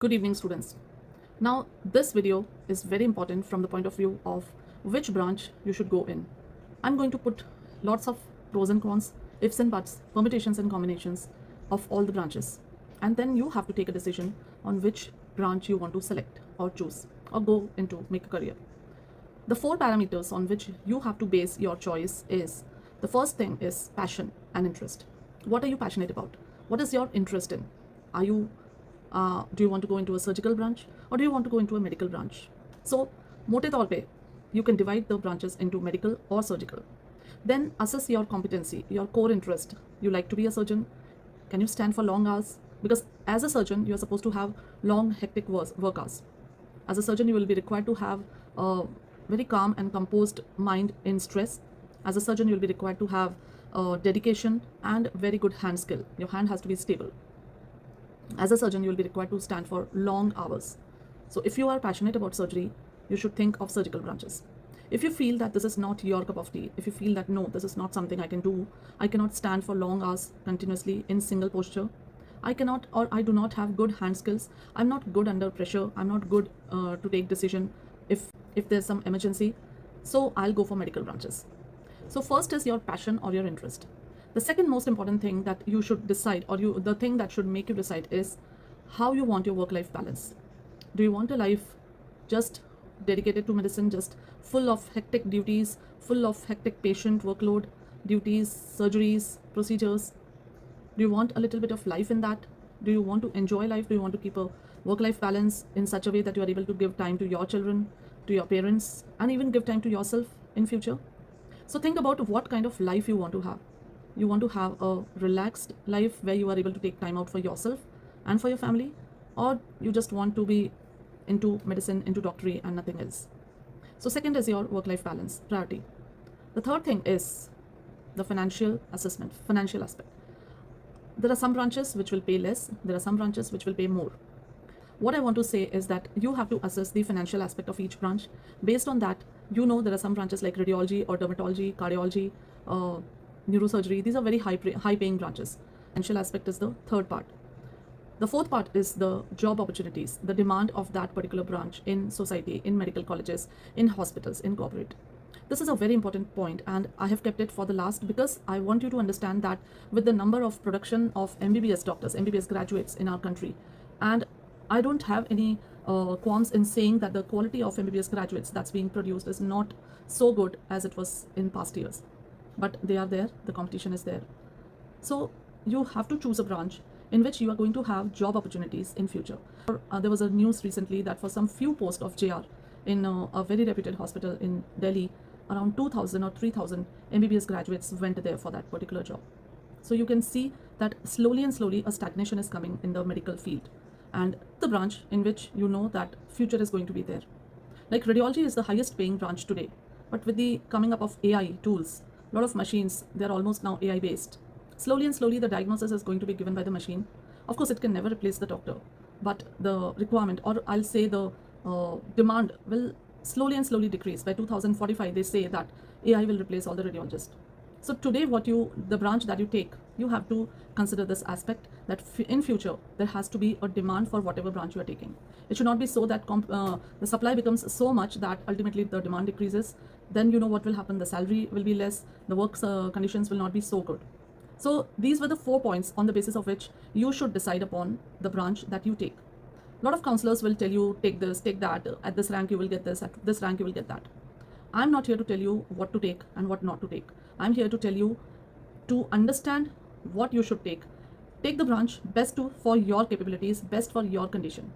Good evening, students. Now, this video is very important from the point of view of which branch you should go in. I'm going to put lots of pros and cons, ifs and buts, permutations and combinations of all the branches. And then you have to take a decision on which branch you want to select or choose or go into make a career. The four parameters on which you have to base your choice is the first thing is passion and interest. What are you passionate about? What is your interest in? Do you want to go into a surgical branch or do you want to go into a medical branch? So, mote taur pe, you can divide the branches into medical or surgical. Then assess your competency, your core interest. You like to be a surgeon? Can you stand for long hours? Because as a surgeon, you are supposed to have long, hectic work hours. As a surgeon, you will be required to have a very calm and composed mind in stress. As a surgeon, you will be required to have dedication and very good hand skill. Your hand has to be stable. As a surgeon, you will be required to stand for long hours. So if you are passionate about surgery, you should think of surgical branches. If you feel that this is not your cup of tea, if you feel that no, this is not something I can do, I cannot stand for long hours continuously in single posture, I cannot or I do not have good hand skills, I'm not good under pressure, I'm not good to take decision if there's some emergency, so I'll go for medical branches. So first is your passion or your interest. The second most important thing that you should decide, or the thing that should make you decide, is how you want your work-life balance. Do you want a life just dedicated to medicine, just full of hectic duties, full of hectic patient workload, duties, surgeries, procedures? Do you want a little bit of life in that? Do you want to enjoy life? Do you want to keep a work-life balance in such a way that you are able to give time to your children, to your parents, and even give time to yourself in future? So think about what kind of life you want to have. You want to have a relaxed life where you are able to take time out for yourself and for your family, or you just want to be into medicine, into doctorate and nothing else. So second is your work-life balance priority. The third thing is the financial assessment, financial aspect. There are some branches which will pay less, there are some branches which will pay more. What I want to say is that you have to assess the financial aspect of each branch. Based on that, you know there are some branches like radiology or dermatology, cardiology, neurosurgery. These are very high paying branches. Financial aspect is the third part. The fourth part is the job opportunities, the demand of that particular branch in society, in medical colleges, in hospitals, in corporate. This is a very important point, and I have kept it for the last because I want you to understand that with the number of production of MBBS doctors, MBBS graduates in our country, and I don't have any qualms in saying that the quality of MBBS graduates that's being produced is not so good as it was in past years. But they are there, the competition is there. So you have to choose a branch in which you are going to have job opportunities in future. There was a news recently that for some few posts of JR in a very reputed hospital in Delhi, around 2,000 or 3,000 MBBS graduates went there for that particular job. So you can see that slowly and slowly a stagnation is coming in the medical field, and the branch in which you know that future is going to be there. Like radiology is the highest paying branch today, but with the coming up of AI tools, a lot of machines, they're almost now AI based. Slowly and slowly the diagnosis is going to be given by the machine. Of course, it can never replace the doctor, but the requirement, or I'll say the demand, will slowly and slowly decrease. By 2045, they say that AI will replace all the radiologists. So today the branch that you take, you have to consider this aspect that in future there has to be a demand for whatever branch you are taking. It should not be so that the supply becomes so much that ultimately the demand decreases. Then you know what will happen, the salary will be less, the work conditions will not be so good. So these were the 4 points on the basis of which you should decide upon the branch that you take. A lot of counselors will tell you, take this, take that, at this rank you will get this, at this rank you will get that. I'm not here to tell you what to take and what not to take. I'm here to tell you to understand what you should take. Take the branch best for your capabilities, best for your condition.